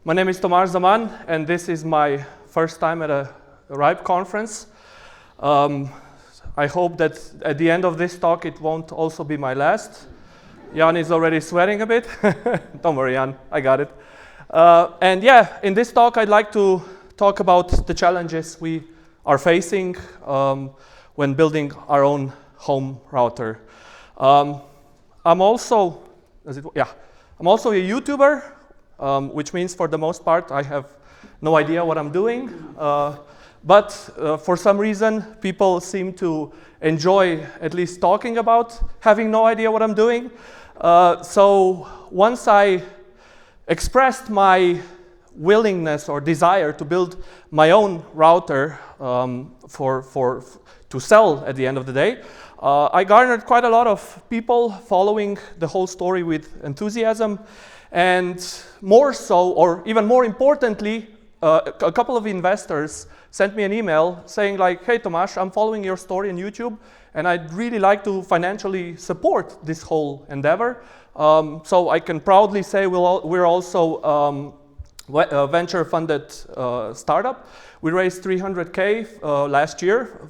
My name is Tomás Zaman, and this is my first time at a RIPE conference. I hope that at the end of this talk it won't also be my last. Jan is already sweating a bit. Don't worry, Jan, I got it. And yeah, in this talk I'd like to talk about the challenges we are facing when building our own home router. I'm also a YouTuber, which means for the most part I have no idea what I'm doing. But for some reason, people seem to enjoy at least talking about having no idea what I'm doing. So once I expressed my willingness or desire to build my own router to sell at the end of the day, I garnered quite a lot of people following the whole story with enthusiasm. And more so, or even more importantly, a couple of investors sent me an email saying like, hey Tomáš, I'm following your story on YouTube and I'd really like to financially support this whole endeavor. So I can proudly say we're also a venture funded startup. We raised 300K last year.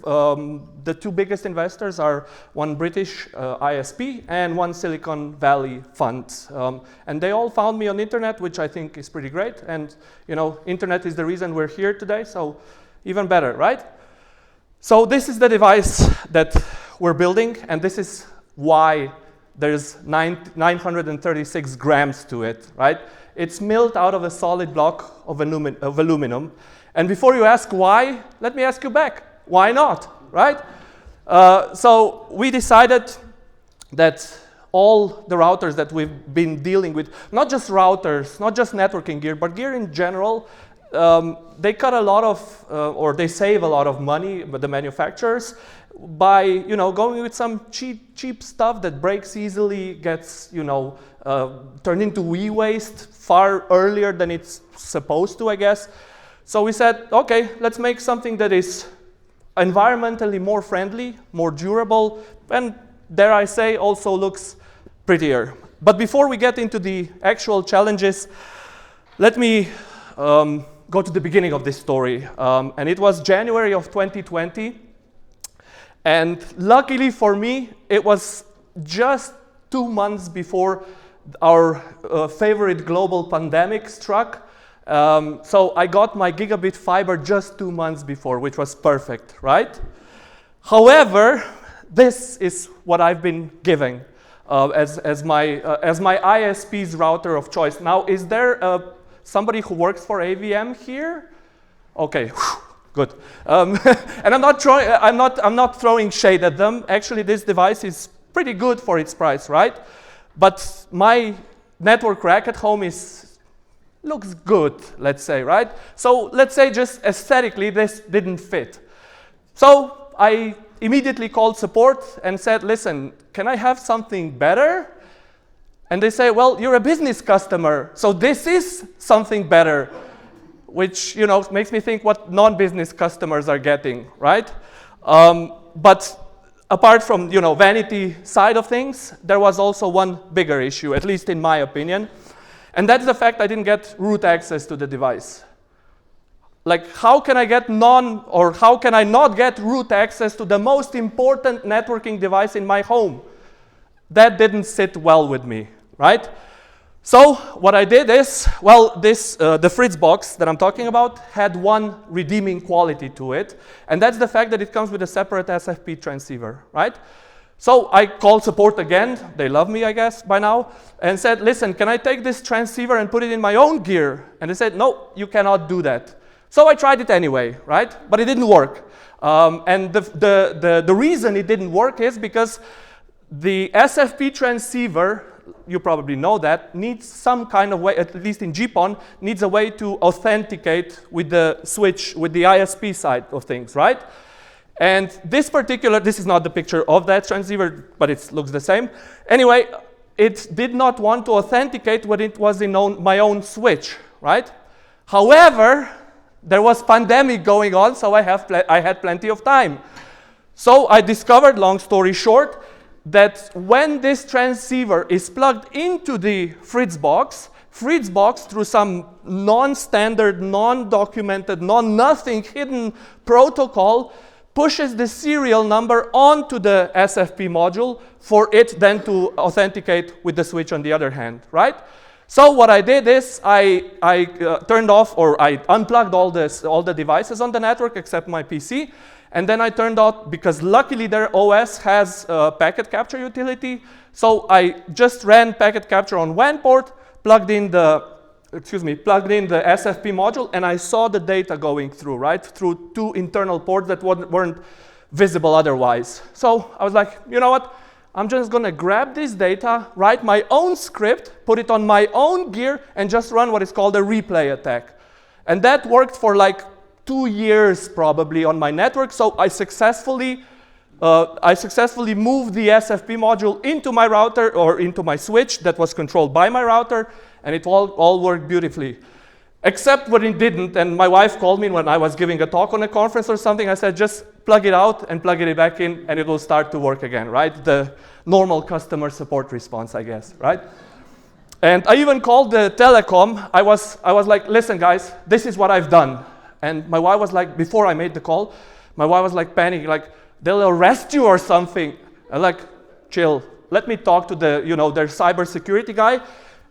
The two biggest investors are one British ISP and one Silicon Valley fund. And they all found me on the internet, which I think is pretty great. And you know, internet is the reason we're here today, so even better, right? So this is the device that we're building, and this is why there's 936 grams to it, right? It's milled out of a solid block of aluminum. And before you ask why, let me ask you back, why not, right? So we decided that all the routers that we've been dealing with, not just routers, not just networking gear, but gear in general, they cut a lot of, or they save a lot of money, but the manufacturers, by going with some cheap stuff that breaks easily, gets turned into e-waste far earlier than it's supposed to, I guess. So we said, okay, let's make something that is environmentally more friendly, more durable, and dare I say, also looks prettier. But before we get into the actual challenges, let me go to the beginning of this story. And it was January of 2020. And luckily for me, it was just 2 months before our favorite global pandemic struck. So I got my gigabit fiber just 2 months before, which was perfect, right? However, this is what I've been giving as my ISP's router of choice. Now, is there somebody who works for AVM here? Okay, good. And I'm not throwing shade at them. Actually, this device is pretty good for its price, right? But my network rack at home looks good, let's say, right? So let's say just aesthetically this didn't fit. So I immediately called support and said, listen, can I have something better? And they say, well, you're a business customer, so this is something better, which makes me think what non-business customers are getting, right? But apart from vanity side of things, there was also one bigger issue, at least in my opinion. And that's the fact I didn't get root access to the device. Like, how can I not get root access to the most important networking device in my home? That didn't sit well with me, right? So what I did is, the Fritz box that I'm talking about had one redeeming quality to it, and that's the fact that it comes with a separate SFP transceiver, right? So I called support again, they love me I guess by now, and said, listen, can I take this transceiver and put it in my own gear? And they said, no, you cannot do that. So I tried it anyway, right? But it didn't work. And the reason it didn't work is because the SFP transceiver, you probably know that, needs some kind of way, at least in GPON, needs a way to authenticate with the switch, with the ISP side of things, right? And this is not the picture of that transceiver, but it looks the same. Anyway, it did not want to authenticate when it was in my own switch, right? However, there was pandemic going on, so I had plenty of time. So I discovered, long story short, that when this transceiver is plugged into the Fritz box, Fritzbox, through some non-standard, non-documented, non-nothing hidden protocol, pushes the serial number onto the SFP module for it then to authenticate with the switch on the other hand, right? So what I did is I turned off, or I unplugged all the devices on the network except my PC, and then I turned out, because luckily their OS has a packet capture utility, so I just ran packet capture on WAN port, plugged in the SFP module, and I saw the data going through, right? Through two internal ports that weren't visible otherwise. So I was like, you know what? I'm just gonna grab this data, write my own script, put it on my own gear, and just run what is called a replay attack. And that worked for like 2 years probably on my network, so I successfully moved the SFP module into my router, or into my switch that was controlled by my router, and it all worked beautifully. Except when it didn't, and my wife called me when I was giving a talk on a conference or something. I said, just plug it out and plug it back in, and it will start to work again, right? The normal customer support response, I guess, right? And I even called the telecom. I was like, listen guys, this is what I've done. And my wife was like, before I made the call, my wife was like panicking, like, they'll arrest you or something. I'm like, chill, let me talk to their cybersecurity guy.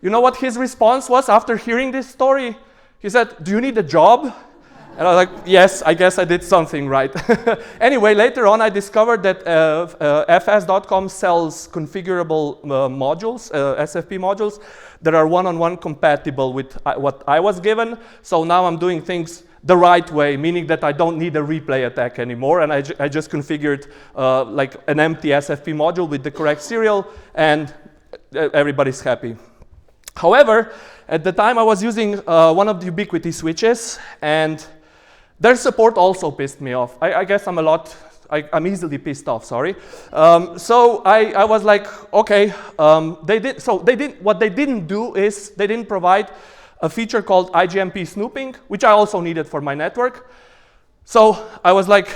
You know what his response was after hearing this story? He said, do you need a job? And I was like, yes, I guess I did something right. Anyway, later on I discovered that fs.com sells configurable modules, SFP modules, that are one-on-one compatible with what I was given. So now I'm doing things the right way, meaning that I don't need a replay attack anymore, and I just configured like an empty SFP module with the correct serial, and everybody's happy. However, at the time I was using one of the Ubiquiti switches, and their support also pissed me off. I guess I'm easily pissed off, sorry. So I was like, okay, what they didn't do is they didn't provide a feature called IGMP snooping, which I also needed for my network. So I was like,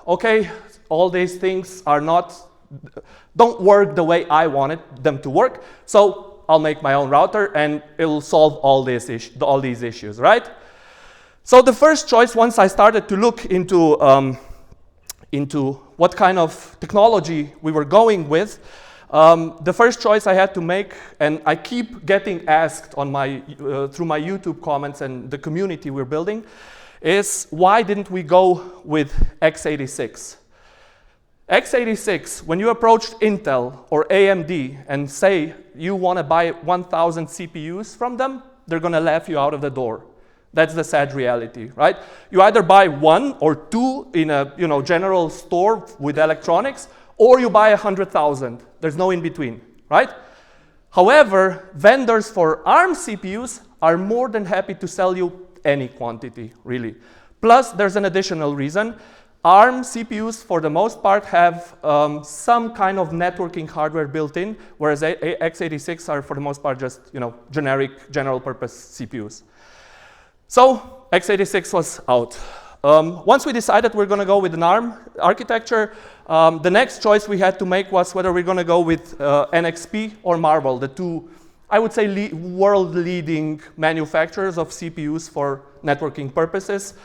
okay, all these things don't work the way I wanted them to work, so I'll make my own router and it'll solve all these issues, right? So the first choice, once I started to look into what kind of technology we were going with, the first choice I had to make, and I keep getting asked on through my YouTube comments and the community we're building, is why didn't we go with x86? x86, when you approached Intel or AMD and say you want to buy 1,000 CPUs from them, they're going to laugh you out of the door. That's the sad reality, right? You either buy one or two in a general store with electronics, or you buy 100,000. There's no in between, right? However, vendors for ARM CPUs are more than happy to sell you any quantity, really. Plus, there's an additional reason. ARM CPUs, for the most part, have some kind of networking hardware built in, whereas x86 are, for the most part, just generic, general-purpose CPUs. So x86 was out. Once we decided we're going to go with an ARM architecture, the next choice we had to make was whether we're going to go with NXP or Marvell, the two, I would say, world-leading manufacturers of CPUs for networking purposes.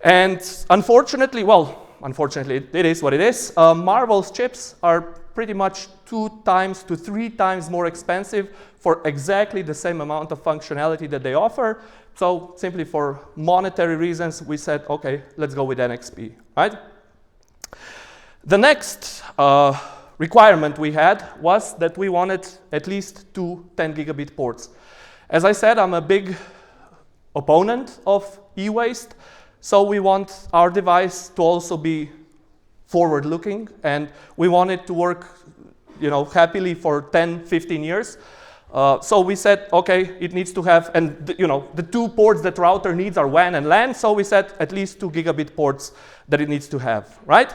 And unfortunately, it is what it is. Marvell's chips are pretty much 2 times to 3 times more expensive for exactly the same amount of functionality that they offer. So simply for monetary reasons, we said, okay, let's go with NXP, right? The next requirement we had was that we wanted at least 2 10 gigabit ports. As I said, I'm a big opponent of e-waste, so we want our device to also be forward-looking, and we want it to work, happily for 10, 15 years. So we said, okay, it needs to have, and the 2 ports that router needs are WAN and LAN, so we said at least 2 gigabit ports that it needs to have, right?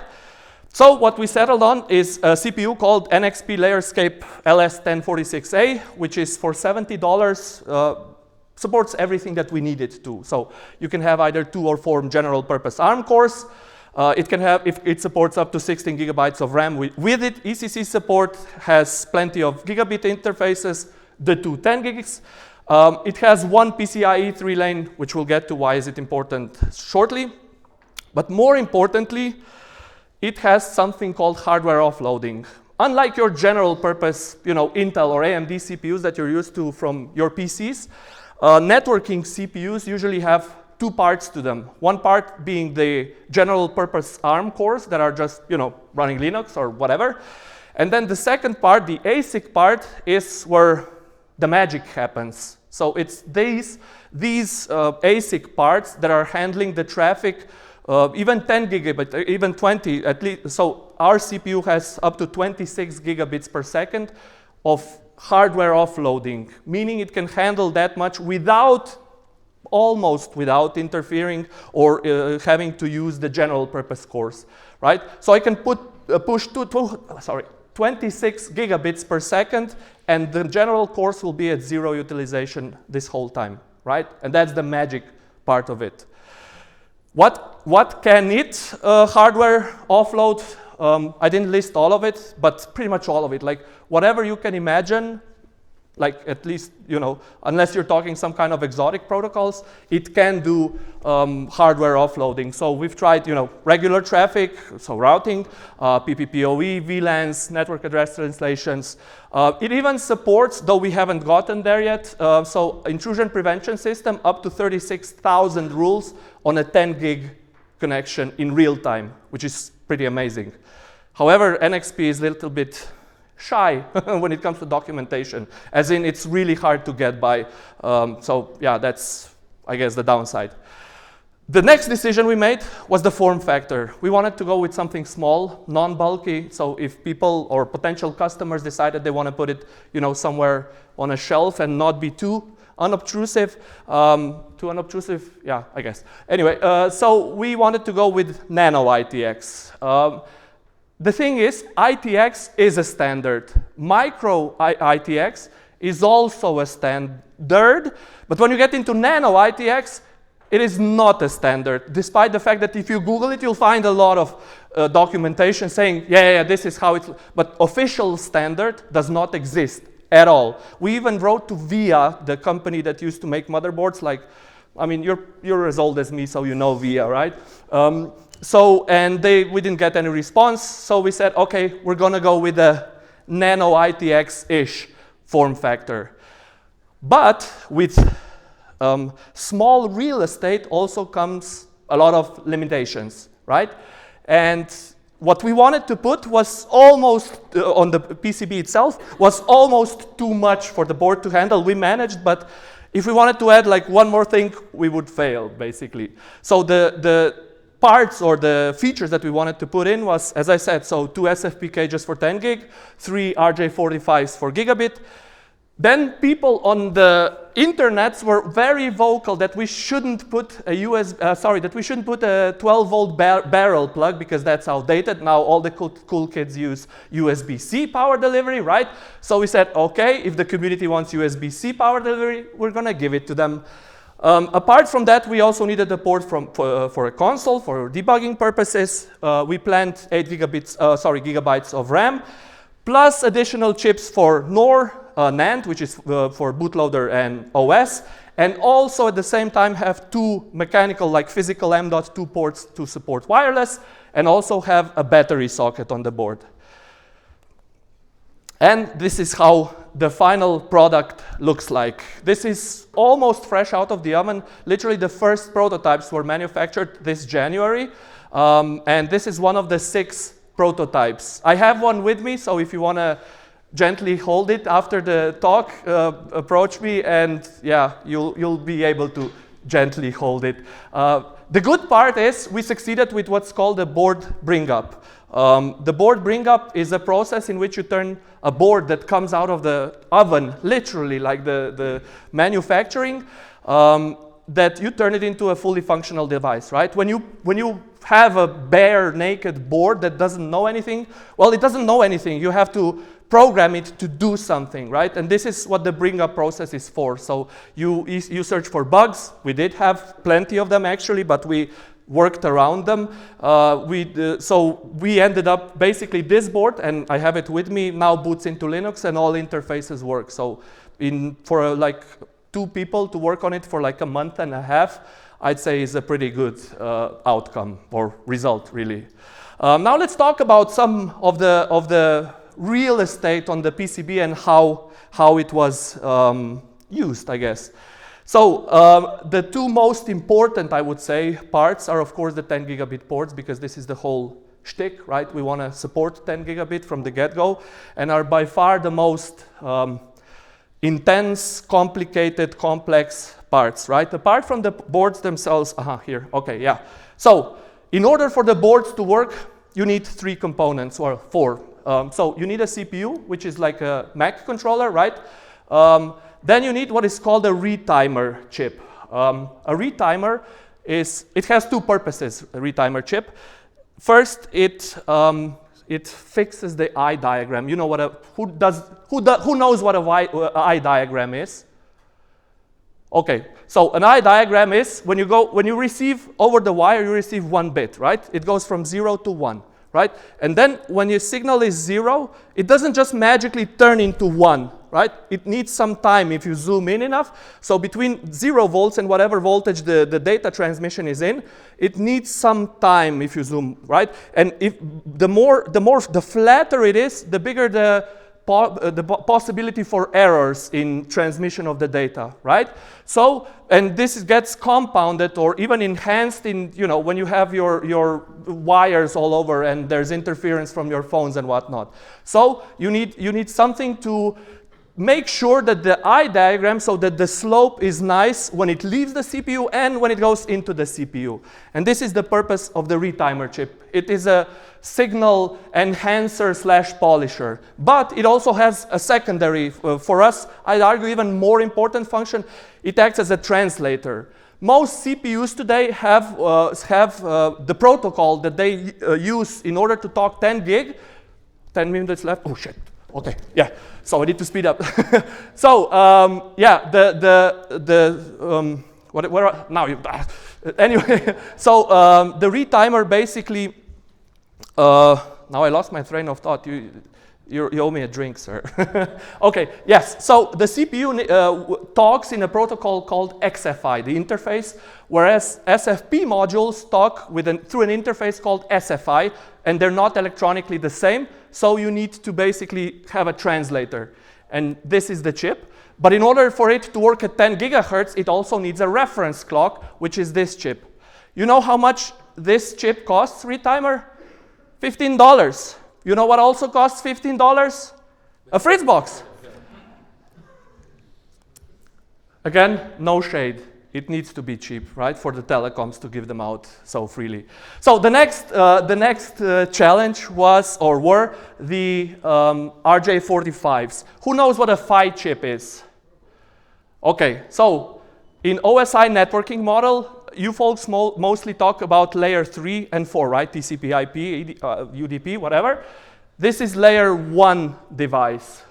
So what we settled on is a CPU called NXP Layerscape LS1046A, which is for $70, supports everything that we need it to. So you can have either 2 or 4 general purpose ARM cores. It supports up to 16 gigabytes of RAM. With it, ECC support has plenty of gigabit interfaces, the 2 10 gigs. It has one PCIe 3-lane, which we'll get to why is it important shortly. But more importantly, it has something called hardware offloading. Unlike your general purpose, Intel or AMD CPUs that you're used to from your PCs, networking CPUs usually have two parts to them. One part being the general purpose ARM cores that are just, running Linux or whatever. And then the second part, the ASIC part, is where the magic happens. So it's these ASIC parts that are handling the traffic, even 10 gigabit, even 20 at least. So our CPU has up to 26 gigabits per second of hardware offloading, meaning it can handle that much almost without interfering or having to use the general purpose cores, right? So I can push 26 gigabits per second, and the general cores will be at 0 utilization this whole time, right? And that's the magic part of it. What can it hardware offload? I didn't list all of it, but pretty much all of it. Like whatever you can imagine, like at least, unless you're talking some kind of exotic protocols, it can do hardware offloading. So we've tried, regular traffic, so routing, PPPoE, VLANs, network address translations. It even supports, though we haven't gotten there yet, so intrusion prevention system up to 36,000 rules on a 10 gig connection in real time, which is pretty amazing. However, NXP is a little bit shy when it comes to documentation, as in it's really hard to get by. So yeah, that's, I guess, the downside. The next decision we made was the form factor. We wanted to go with something small, non-bulky, so if people or potential customers decided they want to put it, somewhere on a shelf and not be too unobtrusive, yeah, I guess. Anyway, so we wanted to go with nano ITX. The thing is, ITX is a standard. Micro ITX is also a standard, but when you get into nano ITX, it is not a standard, despite the fact that if you Google it, you'll find a lot of documentation saying, yeah, this is how it's, but official standard does not exist at all. We even wrote to VIA, the company that used to make motherboards, you're as old as me, so you know VIA, right? We didn't get any response, so we said, okay, we're gonna go with a nano ITX-ish form factor. But with small real estate also comes a lot of limitations, right? And what we wanted to put was almost, on the PCB itself, was almost too much for the board to handle. We managed, but if we wanted to add one more thing, we would fail, basically. So the parts or the features that we wanted to put in was, as I said, so 2 SFP cages for 10 gig, 3 RJ45s for gigabit. Then people on the internets were very vocal that we shouldn't put a 12-volt barrel plug because that's outdated. Now all the cool kids use USB-C power delivery, right? So we said, okay, if the community wants USB-C power delivery, we're gonna give it to them. Apart from that, we also needed a port for a console for debugging purposes. We planned 8 gigabytes of RAM, plus additional chips for NOR, NAND, which is for bootloader and OS, and also at the same time have 2 mechanical, physical M.2 ports to support wireless, and also have a battery socket on the board. And this is how the final product looks like. This is almost fresh out of the oven. Literally, the first prototypes were manufactured this January, and this is one of the 6 prototypes. I have one with me, so if you want to gently hold it after the talk, approach me, and yeah, you'll be able to gently hold it. The good part is we succeeded with what's called a board bring-up. The board bring-up is a process in which you turn a board that comes out of the oven, literally like the manufacturing, that you turn it into a fully functional device, right? When you have a bare, naked board that doesn't know anything, well, it doesn't know anything. You have to program it to do something, right? And this is what the bring-up process is for. So you search for bugs. We did have plenty of them, actually, but we worked around them. So we ended up, basically this board, and I have it with me, now boots into Linux, and all interfaces work. So for 2 people to work on it for like a month and a half, I'd say is a pretty good outcome or result, really. Now let's talk about some of the real estate on the PCB and how it was used, I guess. So the 2 most important, I would say, parts are of course the 10 gigabit ports, because this is the whole shtick, right? We want to support 10 gigabit from the get-go, and are by far the most intense, complicated, complex parts, right? Apart from the boards themselves, here, okay, yeah. So in order for the boards to work, you need 3 components, or 4. So you need a CPU, which is like a Mac controller, right? Then you need what is called a retimer chip. A retimer it has 2 purposes, a retimer chip. First, it fixes the eye diagram. You know what who knows what a eye diagram is? Okay, so an eye diagram is when you receive over the wire, you receive 1 bit, right? It goes from 0 to 1, right? And then when your signal is 0, it doesn't just magically turn into 1, right? It needs some time if you zoom in enough. So between 0 volts and whatever voltage the data transmission is in, it needs some time if you zoom, right? And if the flatter it is, the bigger the possibility for errors in transmission of the data, right? So, and this gets compounded or even enhanced in, when you have your wires all over and there's interference from your phones and whatnot. So you need something to make sure that the eye diagram, so that the slope is nice when it leaves the CPU and when it goes into the CPU. And this is the purpose of the retimer chip. It is a signal enhancer / polisher, but it also has a secondary, for us, I'd argue even more important function. It acts as a translator. Most CPUs today have the protocol that they use in order to talk 10 gig. 10 minutes left. Oh shit. Okay. Yeah. So I need to speed up. So yeah, anyway. So the retimer basically. Now I lost my train of thought. You owe me a drink, sir. Okay, yes. So the CPU talks in a protocol called XFI, the interface, whereas SFP modules talk through an interface called SFI, and they're not electronically the same. So you need to basically have a translator, and this is the chip. But in order for it to work at 10 gigahertz, it also needs a reference clock, which is this chip. You know how much this chip costs, retimer? $15. You know what also costs $15? A Fritzbox. Again, no shade. It needs to be cheap, right, for the telecoms to give them out so freely. So the next challenge were the RJ45s. Who knows what a PHY chip is? Okay, so in OSI networking model, you folks mostly talk about layer 3 and 4, right? TCP, IP, UDP, whatever. This is layer 1 device.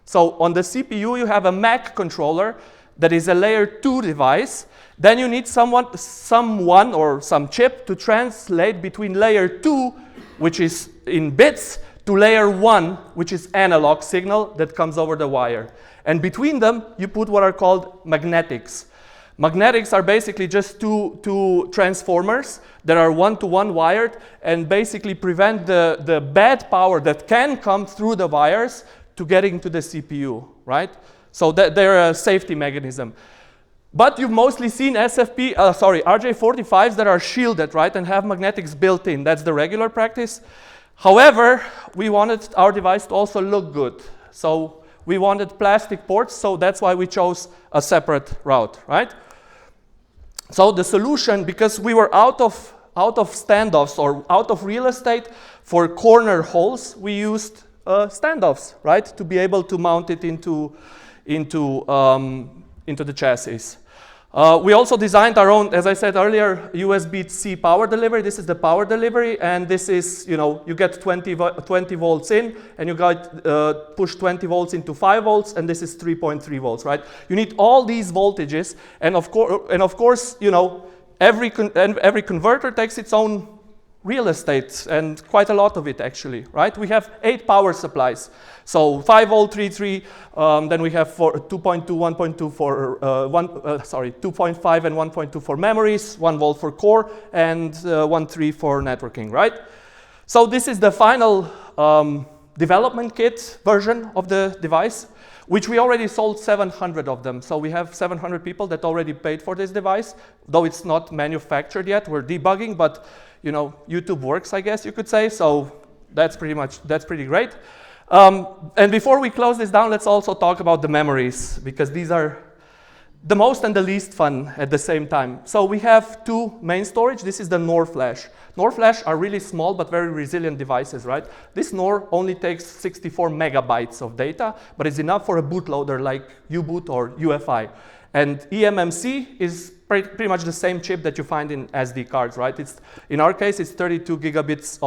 So on the CPU, you have a Mac controller that is a layer 2 device. Then you need someone or some chip to translate between layer 2, which is in bits, to layer 1, which is analog signal that comes over the wire. And between them, you put what are called magnetics. Magnetics are basically just two transformers that are one-to-one wired and basically prevent the bad power that can come through the wires to getting to the CPU, right? So they're a safety mechanism. But you've mostly seen RJ45s that are shielded, right, and have magnetics built in. That's the regular practice. However, we wanted our device to also look good. So we wanted plastic ports, so that's why we chose a separate route, right? So the solution, because we were out of standoffs or out of real estate for corner holes, we used standoffs, right, to be able to mount it into the chassis. We also designed our own, as I said earlier, USB-C power delivery. This is the power delivery, and this is, you get 20 volts in, and you got push 20 volts into 5 volts, and this is 3.3 volts, right? You need all these voltages, and of course, every converter takes its own real estate, and quite a lot of it actually, right? We have 8 power supplies. So 5 volt, 3, then we have 2.2, 1.2 for 2.5 and 1.2 for memories, 1 volt for core, and 1.3 for networking, right? So this is the final development kit version of the device, which we already sold 700 of them. So we have 700 people that already paid for this device, though it's not manufactured yet. We're debugging, but you know, YouTube works, I guess you could say. So that's pretty great. And before we close this down, let's also talk about the memories, because these are the most and the least fun at the same time. So we have 2 main storage. This is the NOR flash. NOR flash are really small but very resilient devices, right? This NOR only takes 64 megabytes of data, but it's enough for a bootloader like U-boot or UFI. And eMMC is pretty much the same chip that you find in SD cards, right? In our case, it's 32 gigabytes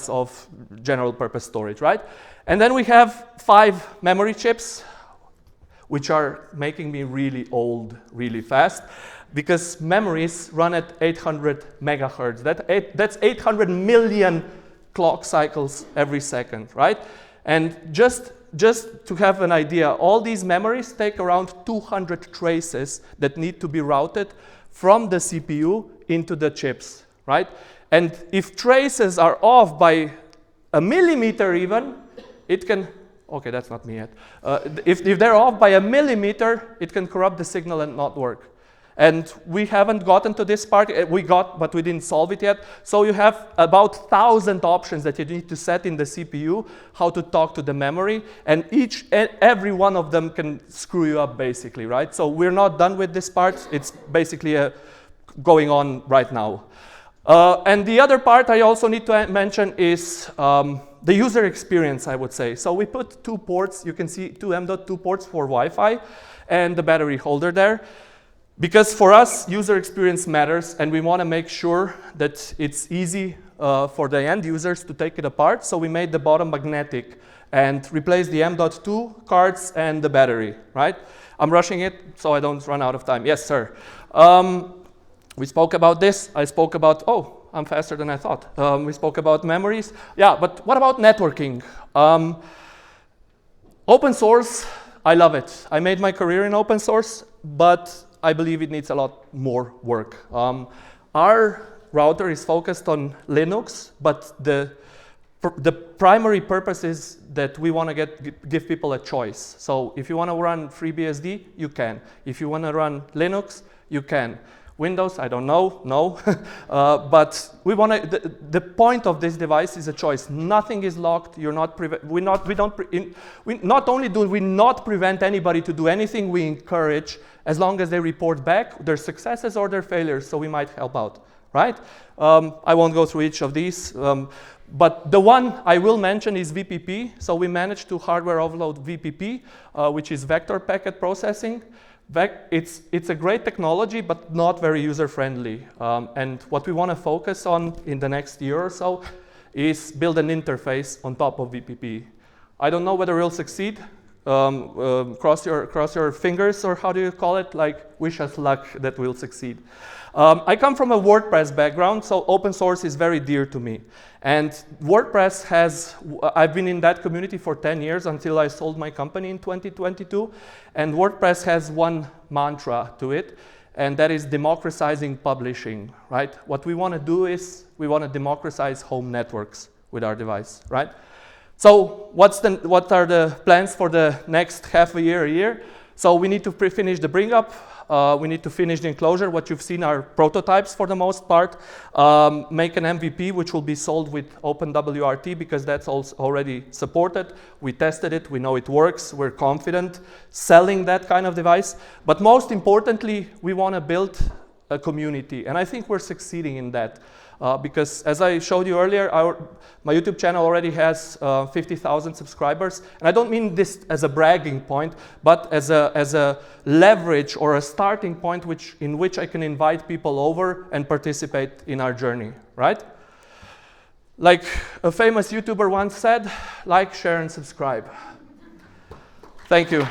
of general purpose storage, right? And then we have 5 memory chips, which are making me really old really fast, because memories run at 800 megahertz. That's 800 million clock cycles every second, right? And just to have an idea, all these memories take around 200 traces that need to be routed from the CPU into the chips, right? And if traces are off by a millimeter even, it can, okay, that's not me yet. If they're off by a millimeter, it can corrupt the signal and not work. And we haven't gotten to this part. But we didn't solve it yet. So you have about 1,000 options that you need to set in the CPU, how to talk to the memory, and every one of them can screw you up, basically, right? So we're not done with this part. It's basically going on right now. And the other part I also need to mention is the user experience, I would say. So we put 2 ports. You can see 2 M.2 ports for Wi-Fi and the battery holder there. Because for us, user experience matters, and we want to make sure that it's easy for the end users to take it apart. So we made the bottom magnetic and replaced the M.2 cards and the battery, right? I'm rushing it so I don't run out of time. Yes, sir. We spoke about this. I spoke about, oh, I'm faster than I thought. We spoke about memories. Yeah, but what about networking? Open source, I love it. I made my career in open source, but I believe it needs a lot more work. Our router is focused on Linux, but the primary purpose is that we want to give people a choice. So if you want to run FreeBSD, you can. If you want to run Linux, you can. Windows, I don't know, no. But we want to. The point of this device is a choice. Nothing is locked. You're not. Not only do we not prevent anybody to do anything, we encourage, as long as they report back their successes or their failures. So we might help out, right? I won't go through each of these. But the one I will mention is VPP. So we managed to hardware overload VPP, which is vector packet processing. It's a great technology, but not very user-friendly. And what we want to focus on in the next year or so is build an interface on top of VPP. I don't know whether we'll succeed. Cross your fingers, or how do you call it? Like, wish us luck that we'll succeed. I come from a WordPress background, so open source is very dear to me. And WordPress I've been in that community for 10 years until I sold my company in 2022. And WordPress has one mantra to it, and that is democratizing publishing, right? What we want to do is we want to democratize home networks with our device, right? So what are the plans for the next half a year? So we need to finish the bring up. We need to finish the enclosure. What you've seen are prototypes for the most part. Make an MVP, which will be sold with OpenWRT, because that's also already supported. We tested it. We know it works. We're confident selling that kind of device. But most importantly, we want to build a community. And I think we're succeeding in that. Because as I showed you earlier, my YouTube channel already has 50,000 subscribers. And I don't mean this as a bragging point, but as a leverage or a starting point in which I can invite people over and participate in our journey, right? Like a famous YouTuber once said, like, share, and subscribe. Thank you.